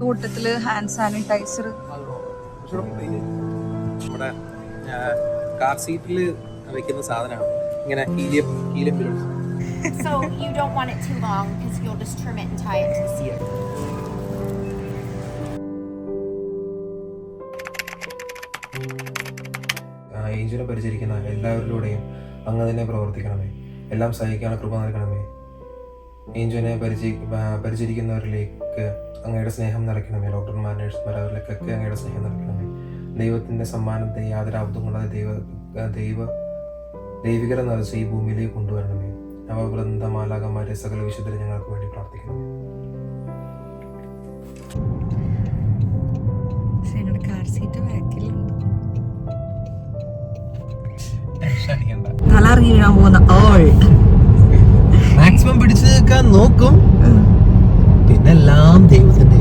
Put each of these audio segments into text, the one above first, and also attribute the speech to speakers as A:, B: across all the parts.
A: കൂട്ടത്തില് hand sanitiser
B: നമ്മുടെ car സീറ്റിൽ വെക്കുന്ന സാധനമാണ് ഇങ്ങനെ helium balloons.
C: So you don't want it too long because you'll just trim it and tie it to the seat.
B: ഏഞ്ചലിനെ പരിചരിക്കുന്ന എല്ലാവരിലൂടെയും അങ്ങ് തന്നെ പ്രവർത്തിക്കണമേ. എല്ലാം സഹിക്കാനുള്ള കൃപ നൽകണമേ. ഏഞ്ചലിനെ പരിചരിക്കുന്നവരിലേക്ക് അങ്ങയുടെ സ്നേഹം നിറയ്ക്കണമേ. ഡോക്ടർമാർ, നഴ്സുമാർ, അവരിലേക്കൊക്കെ അങ്ങയുടെ സ്നേഹം നിറയ്ക്കണമേ. ദൈവത്തിൻ്റെ സമ്മാനത്തെ യാതൊരു അബദ്ധം കൂടാതെ ദൈവികത നിറച്ച് ഈ ഭൂമിയിലേക്ക് കൊണ്ടുവരണമേ. നവവൃന്ദ മാലാകമാരെ സകല വിശുദ്ധരെ ഞങ്ങൾക്ക് വേണ്ടി പ്രാർത്ഥിക്കണമേ.
A: കാർ സീറ്റ് ബാക്കിലുണ്ട്.
D: തല ഇറങ്ങി വീഴാൻ പോകുന്ന
B: മാക്സിമം പിടിച്ചു നിൽക്കാൻ നോക്കും, പിന്നെ എല്ലാം ദൈവത്തിന്റെ.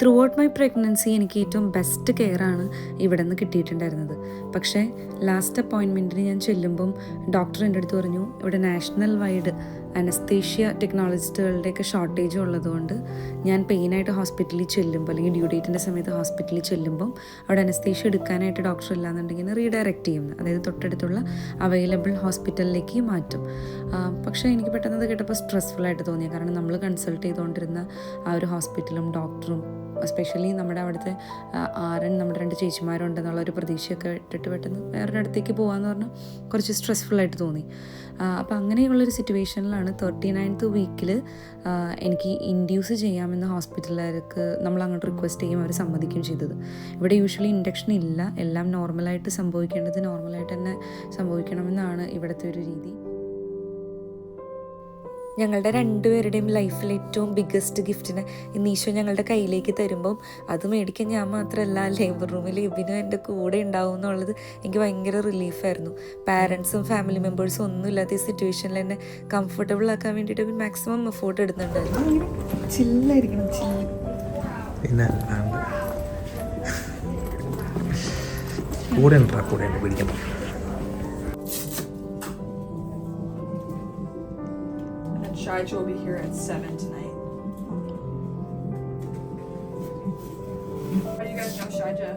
D: ത്രൂ ഔട്ട് മൈ പ്രഗ്നൻസി എനിക്ക് ഏറ്റവും ബെസ്റ്റ് കെയറാണ് ഇവിടെ നിന്ന് കിട്ടിയിട്ടുണ്ടായിരുന്നത്. പക്ഷേ ലാസ്റ്റ് അപ്പോയിൻമെൻറ്റിന് ഞാൻ ചെല്ലുമ്പം ഡോക്ടർ എൻ്റെ അടുത്ത് പറഞ്ഞു, ഇവിടെ നാഷണൽ വൈഡ് അനസ്തേഷ്യ ടെക്നോളജിസ്റ്റുകളുടെയൊക്കെ ഷോർട്ടേജ് ഉള്ളതുകൊണ്ട് ഞാൻ പെയിനായിട്ട് ഹോസ്പിറ്റലിൽ ചെല്ലുമ്പോൾ അല്ലെങ്കിൽ ഡ്യൂ ഡേറ്റിൻ്റെ സമയത്ത് ഹോസ്പിറ്റലിൽ ചെല്ലുമ്പം അവിടെ അനസ്തേഷ്യ എടുക്കാനായിട്ട് ഡോക്ടർ ഇല്ലാന്നുണ്ടെങ്കിൽ റീഡയറക്റ്റ് ചെയ്യുന്നു, അതായത് തൊട്ടടുത്തുള്ള അവൈലബിൾ ഹോസ്പിറ്റലിലേക്ക് മാറ്റും. പക്ഷേ എനിക്ക് പെട്ടെന്ന് കേട്ടപ്പോൾ സ്ട്രെസ്ഫുള്ളായിട്ട് തോന്നി. കാരണം നമ്മൾ കൺസൾട്ട് ചെയ്തുകൊണ്ടിരുന്ന ആ ഒരു ഹോസ്പിറ്റലും ഡോക്ടറും എസ്പെഷ്യലി നമ്മുടെ അവിടുത്തെ നമ്മുടെ 2 ചേച്ചിമാരുണ്ടെന്നുള്ള ഒരു പ്രതീക്ഷയൊക്കെ ഇട്ടിട്ട് പെട്ടെന്ന് വേറൊരു അടുത്തേക്ക് പോകാമെന്ന് പറഞ്ഞാൽ കുറച്ച് സ്ട്രെസ്ഫുള്ളായിട്ട് തോന്നി. അപ്പോൾ അങ്ങനെയുള്ളൊരു സിറ്റുവേഷനിലാണ് 39th വീക്കിൽ എനിക്ക് ഇൻഡ്യൂസ് ചെയ്യാമെന്ന് ഹോസ്പിറ്റലുകാർക്ക് നമ്മൾ അങ്ങോട്ട് റിക്വസ്റ്റ് ചെയ്യും, അവർ സമ്മതിക്കുകയും ചെയ്തത്. ഇവിടെ യൂഷ്വലി ഇൻഡക്ഷൻ ഇല്ല, എല്ലാം നോർമലായിട്ട് സംഭവിക്കേണ്ടത് നോർമലായിട്ട് തന്നെ സംഭവിക്കണമെന്നാണ് ഇവിടുത്തെ ഒരു രീതി. ഞങ്ങളുടെ 2 പേരുടെയും ലൈഫിൽ ഏറ്റവും ബിഗ്ഗസ്റ്റ് ഗിഫ്റ്റിന് ഇന്ന് ഈശോ ഞങ്ങളുടെ കയ്യിലേക്ക് തരുമ്പം അത് മേടിക്കാൻ ഞാൻ മാത്രമല്ല ലേബർ റൂമിൽ ഇബിനും എൻ്റെ കൂടെ ഉണ്ടാവും എന്നുള്ളത് എനിക്ക് ഭയങ്കര റിലീഫായിരുന്നു. പാരൻസും ഫാമിലി മെമ്പേഴ്സും ഒന്നും ഇല്ലാത്ത ഈ സിറ്റുവേഷനിൽ എന്നെ കംഫർട്ടബിൾ ആക്കാൻ വേണ്ടിയിട്ട് മാക്സിമം എഫോർട്ട് എടുക്കുന്നുണ്ടായിരുന്നു.
A: ചില്ലായിരിക്കണം.
B: പിന്നെ കൂടെ പിടിക്കണം.
A: Shaija will be here at 7 tonight. How do you guys know Shaija?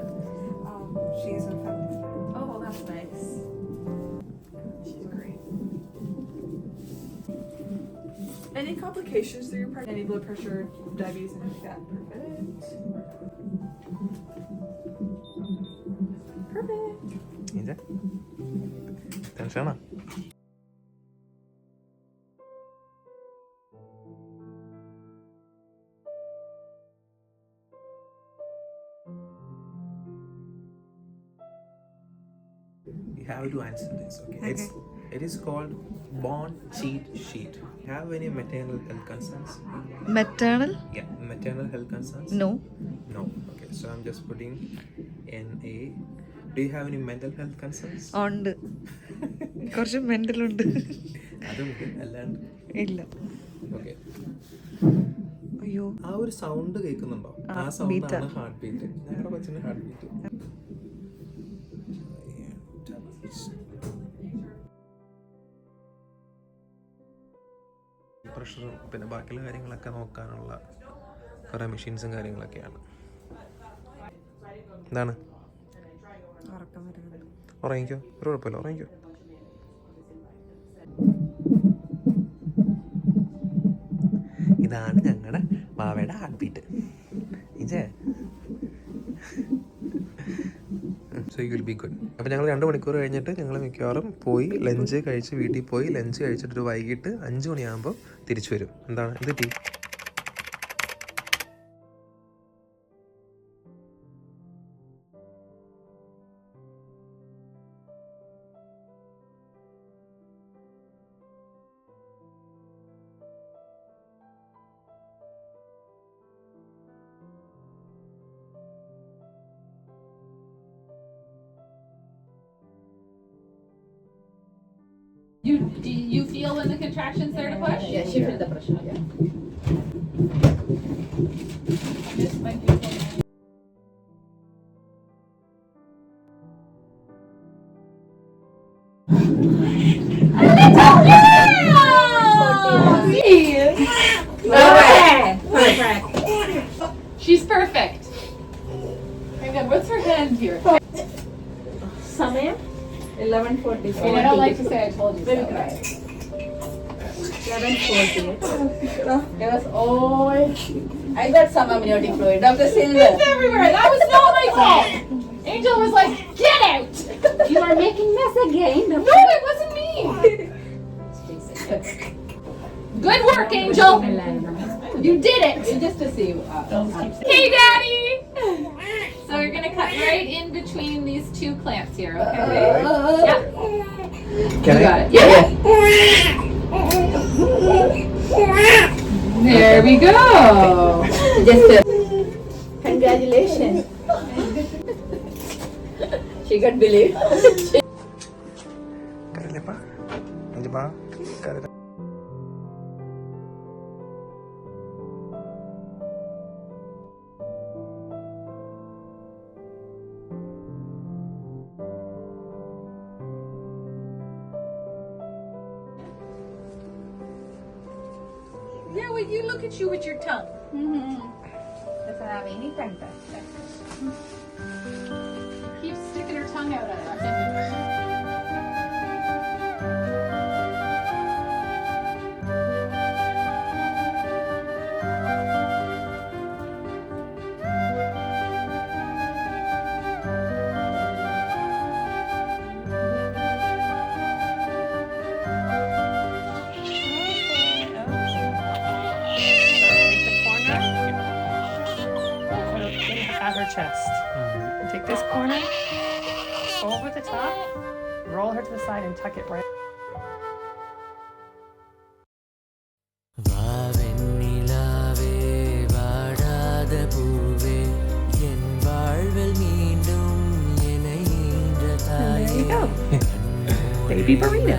A: She's a family friend. Oh, well, that's nice. She's great. Any complications through your pregnancy? Any blood pressure, diabetes, anything like that? Perfect.
B: Perfect. ടെൻഷനാ? You have to answer this, okay? It is called bond cheat sheet. You have any maternal health concerns?
A: Maternal?
B: Yeah, maternal health concerns?
A: No.
B: No. Okay, so I'm just putting NA. Do you have any mental health concerns?
A: ഉണ്ട്. കുറച്ച് mental ഉണ്ട്.
B: അതുണ്ട്, അല്ലാണ്ട്
A: ഇല്ല.
B: Okay.
A: അയ്യോ,
B: ആ ഒരു sound കേൾക്കുന്നുണ്ടോ? ആ സൗണ്ട് ആണ് ഹാർട്ട് ബീറ്റ്. ഞങ്ങളുടെ കൊച്ചിന്റെ ഹാർട്ട് ബീറ്റ്. പ്രഷറും പിന്നെ ബാക്കിയുള്ള കാര്യങ്ങളൊക്കെ നോക്കാനുള്ള കുറേ മെഷീൻസും കാര്യങ്ങളൊക്കെയാണ്. എന്താണ്? ഉറങ്ങിക്കോ, ഒരു കുഴപ്പമില്ല, ഉറങ്ങിക്കോ. ഇതാണ് ഞങ്ങളുടെ വാവയുടെ heart beat. So you will be good. അപ്പോൾ ഞങ്ങൾ 2 മണിക്കൂർ കഴിഞ്ഞിട്ട് ഞങ്ങൾ മിക്കവാറും പോയി ലഞ്ച് കഴിച്ച് വീട്ടിൽ പോയി ലഞ്ച് കഴിച്ചിട്ട് വൈകിട്ട് 5 മണിയാകുമ്പോൾ തിരിച്ചു വരും. എന്താണ് ഇത് tea?
E: Do you feel when the contractions start to push?
F: Yeah, she felt the pressure. Yeah.
E: This might be
A: 11:40.
E: And I don't like to say I told you so.
A: 11:40.
E: Yes, oh,
A: I got some amniotic fluid. Dr. Silver.
E: it's everywhere. That was not my fault. Angel was like, get out.
F: You are making mess again.
E: No, it wasn't me. Good work, Angel. You did it.
A: Just to see.
E: Hey, Daddy. So we're gonna cut right in between these two clamps here, okay? Yeah.
B: Can
E: You
B: I?
E: got it. Yeah. There we go.
A: Just congratulations. She got believed.
B: കരയില്ലപ്പാ അഞ്ചപ്പാ കരയില്ല.
E: Yeah, well, you look at you with your tongue. Keep sticking her tongue out at us.
G: At her chest. Take this corner, over the top, roll her to the side and tuck it right.
H: வாவெண்ணிலாவே வாடாத பூவே என் வாழ்வில் மீண்டும் என்னை ஈன்ற தாயே
G: Baby burrito.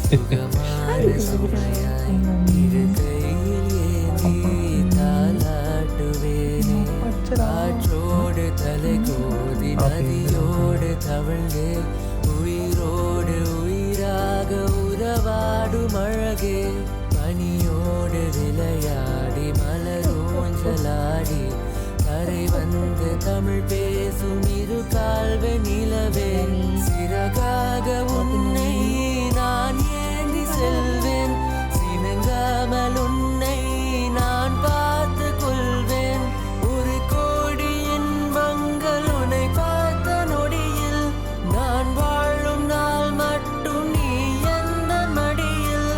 H: சுகமான சுமையாய் இரு கையில் ஏந்தி தாலாட்டுவேனே காற்றோடு தலை கோதி நதியோடு தவழ்ந்தே உயிரோடு உயிராக உறவாடும் அழகே பனியோடு விளையாடி மலரோஞ்சலாடி கரை வந்து தமிழ் பேசும் இரு கால்வ நிலவே சிறகாக உன்னை நான் ஏந்தி செல்வேன் சினங்காமல் உன்னை நான் பார்த்து கொள்வேன் ஒரு கோடி இன்பங்கள் உன்னை பார்த்த நொடியில் நான் வாழும் நாள் மட்டும் நீ எந்த மடியில்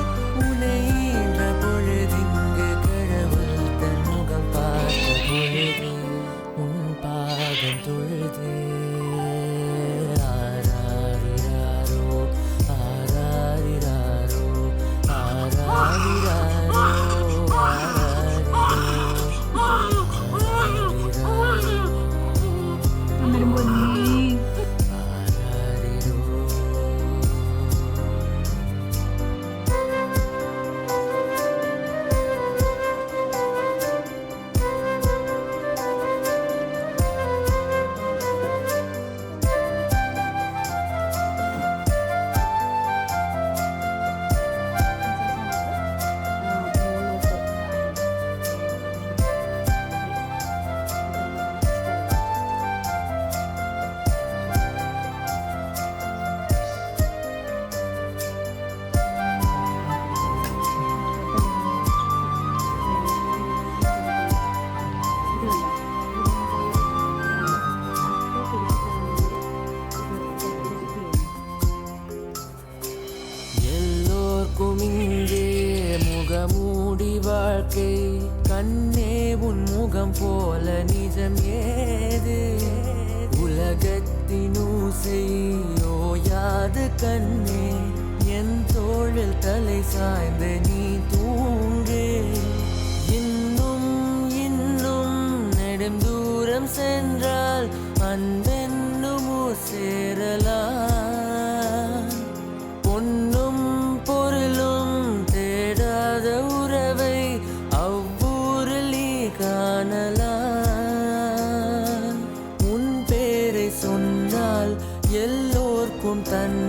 H: உன்னை ஈன்ற பொழுதிங்கு கடவுள் தன் முகம் பார்த்த பொழுது உன் பாதம் தொழுது ஆராரிராரோ ஆராரிராரோ ஆராரிராரோ எல்லோர்க்கும் இங்கே முகமூடி வாழ்க்கை கண்ணே உன் முகம் போல நிஜம் ஏது உலகத்தின் ஊசை ஓயாது கண்ணே என் தோளில் தலை சாய்ந்து நீ தூங்கு இன்னும் இன்னும் நெடும் தூரம் சென்றால் அன்பென்னும் ஊர் சேரலாம் பொன்னும் பொருளும் தேடாத உறவை அவ்வூரில் நீ காணலாம் உன் பேரை சொன்னால் எல்லோர்க்கும் தன்